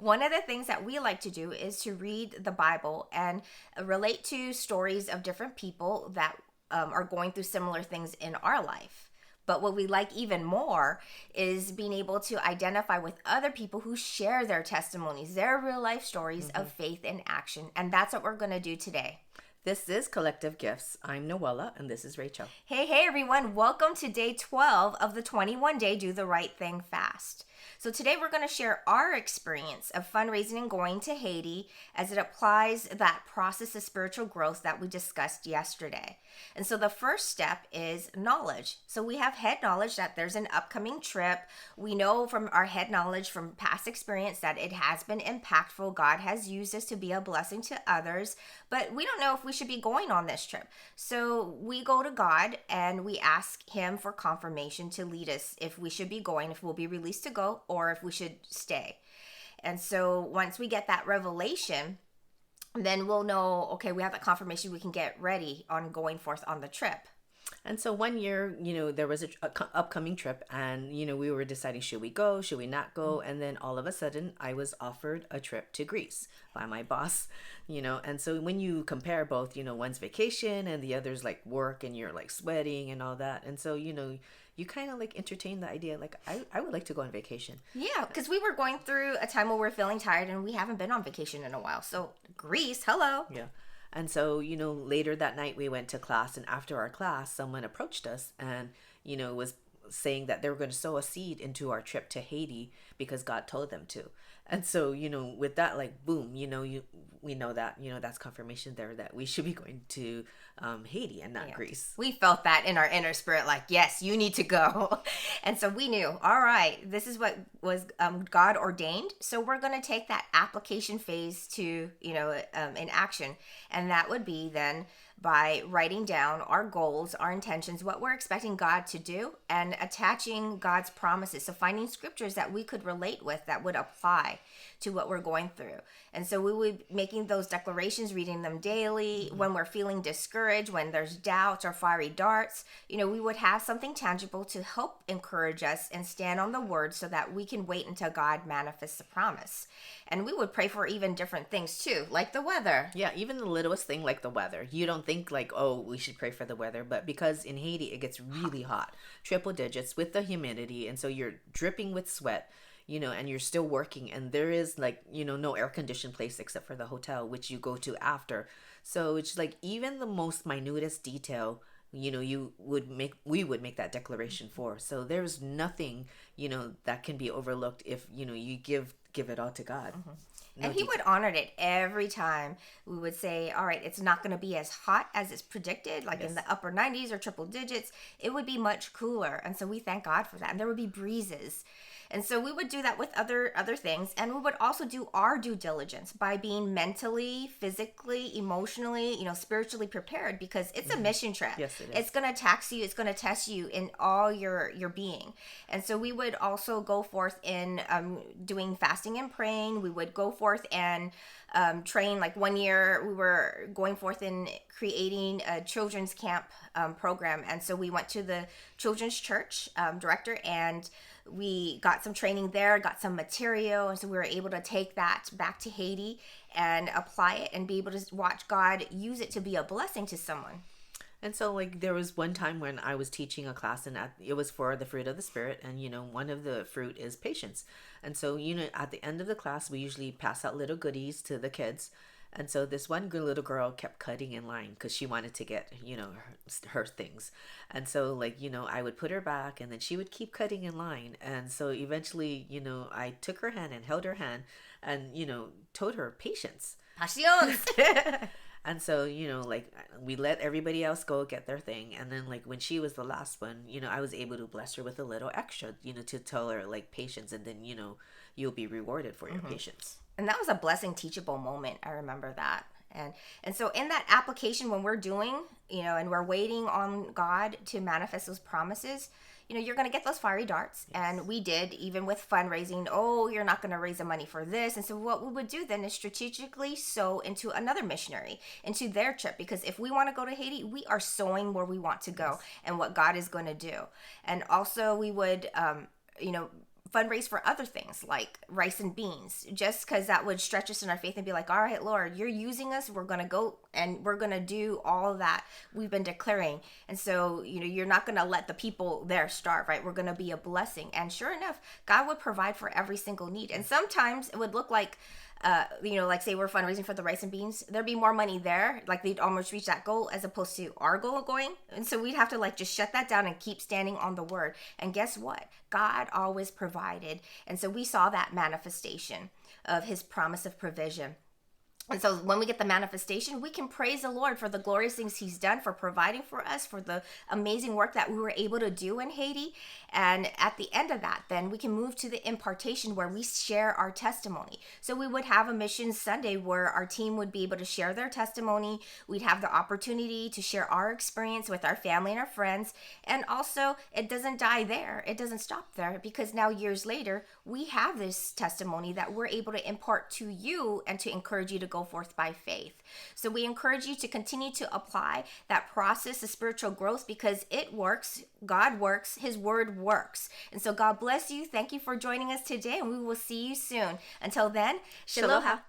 One of the things that we like to do is to read the Bible and relate to stories of different people that are going through similar things in our life. But what we like even more is being able to identify with other people who share their testimonies, their real life stories of faith in action. And that's what we're going to do today. This is Collective Gifts. I'm Noella, and this is Rachel. Hey, everyone. Welcome to day 12 of the 21-day Do the Right Thing fast. So today we're going to share our experience of fundraising and going to Haiti as it applies that process of spiritual growth that we discussed yesterday. And so the first step is knowledge. So we have head knowledge that there's an upcoming trip. We know from our head knowledge from past experience that it has been impactful. God has used us to be a blessing to others, but we don't know if we should be going on this trip. So we go to God and we ask him for confirmation to lead us if we should be going, if we'll be released to go, or if we should stay. And so once we get that revelation, then we'll know, okay, we have that confirmation, we can get ready on going forth on the trip. And so one year, there was a upcoming trip, and, we were deciding, should we go, should we not go? And then all of a sudden, I was offered a trip to Greece by my boss, and so when you compare both, one's vacation and the other's like work, and you're like sweating and all that. And so, you kind of like entertain the idea, like, I would like to go on vacation. Yeah, because we were going through a time where we're feeling tired and we haven't been on vacation in a while. So Greece, hello. Yeah. And so, later that night we went to class, and after our class, someone approached us and, was saying that they were going to sow a seed into our trip to Haiti because God told them to. And so, with that, like, boom, we know that, that's confirmation there that we should be going to Haiti and not Greece. We felt that in our inner spirit, like, yes, you need to go. And so we knew, all right, this is what was God ordained. So we're going to take that application phase to, in action. And that would be then by writing down our goals, our intentions, what we're expecting God to do, and attaching God's promises. So finding scriptures that we could relate with that would apply to what we're going through. And so we would be making those declarations, reading them daily. When we're feeling discouraged, when there's doubts or fiery darts, we would have something tangible to help encourage us and stand on the word so that we can wait until God manifests the promise. And we would pray for even different things too, like the weather. Yeah, even the littlest thing like the weather. You don't think like, oh, we should pray for the weather, but because in Haiti it gets really hot, triple digits with the humidity, and so you're dripping with sweat, and you're still working, and there is like, no air conditioned place except for the hotel, which you go to after. So it's like even the most minutest detail, we would make that declaration for. So there's nothing, that can be overlooked if, you give it all to God. No and he would honor it every time. We would say, all right, it's not going to be as hot as it's predicted, like in the upper 90s or triple digits. It would be much cooler. And so we thank God for that. And there would be breezes. And so we would do that with other things. And we would also do our due diligence by being mentally, physically, emotionally, spiritually prepared, because it's a mission trip. Yes, it is. It's going to tax you. It's going to test you in all your being. And so we would also go forth in doing fasting and praying. We would go forth and train. Like one year we were going forth in creating a children's camp program. And so we went to the children's church director, and we got some training there, got some material, and so we were able to take that back to Haiti and apply it and be able to watch God use it to be a blessing to someone. And so, like, there was one time when I was teaching a class, and it was for the fruit of the Spirit, and, one of the fruit is patience. And so, at the end of the class, we usually pass out little goodies to the kids. And so this one little girl kept cutting in line because she wanted to get, her things. And so, like, I would put her back, and then she would keep cutting in line. And so eventually, I took her hand and held her hand and, told her patience. Patience. And so, like, we let everybody else go get their thing. And then, like, when she was the last one, I was able to bless her with a little extra, to tell her, like, patience. And then, you'll be rewarded for your patience. And that was a blessing, teachable moment. I remember that. And so in that application, when we're doing, and we're waiting on God to manifest those promises, you're going to get those fiery darts. Yes. And we did, even with fundraising, oh, you're not going to raise the money for this. And so what we would do then is strategically sow into another missionary, into their trip. Because if we want to go to Haiti, we are sowing where we want to go and what God is going to do. And also we would, fundraise for other things like rice and beans, just because that would stretch us in our faith and be like, all right, Lord, you're using us. We're going to go and we're going to do all that we've been declaring. And so, you're not going to let the people there starve, right? We're going to be a blessing. And sure enough, God would provide for every single need. And sometimes it would look like, like say we're fundraising for the rice and beans, there'd be more money there. Like they'd almost reach that goal as opposed to our goal going. And so we'd have to like just shut that down and keep standing on the word. And guess what? God always provided. And so we saw that manifestation of his promise of provision. And so when we get the manifestation, we can praise the Lord for the glorious things he's done, for providing for us, for the amazing work that we were able to do in Haiti. And at the end of that, then we can move to the impartation where we share our testimony. So we would have a Mission Sunday where our team would be able to share their testimony. We'd have the opportunity to share our experience with our family and our friends. And also, it doesn't die there. It doesn't stop there, because now years later, we have this testimony that we're able to impart to you and to encourage you to go forth by faith. So we encourage you to continue to apply that process of spiritual growth, because it works. God works. His word works. And so God bless you. Thank you for joining us today, and we will see you soon. Until then, Shalom.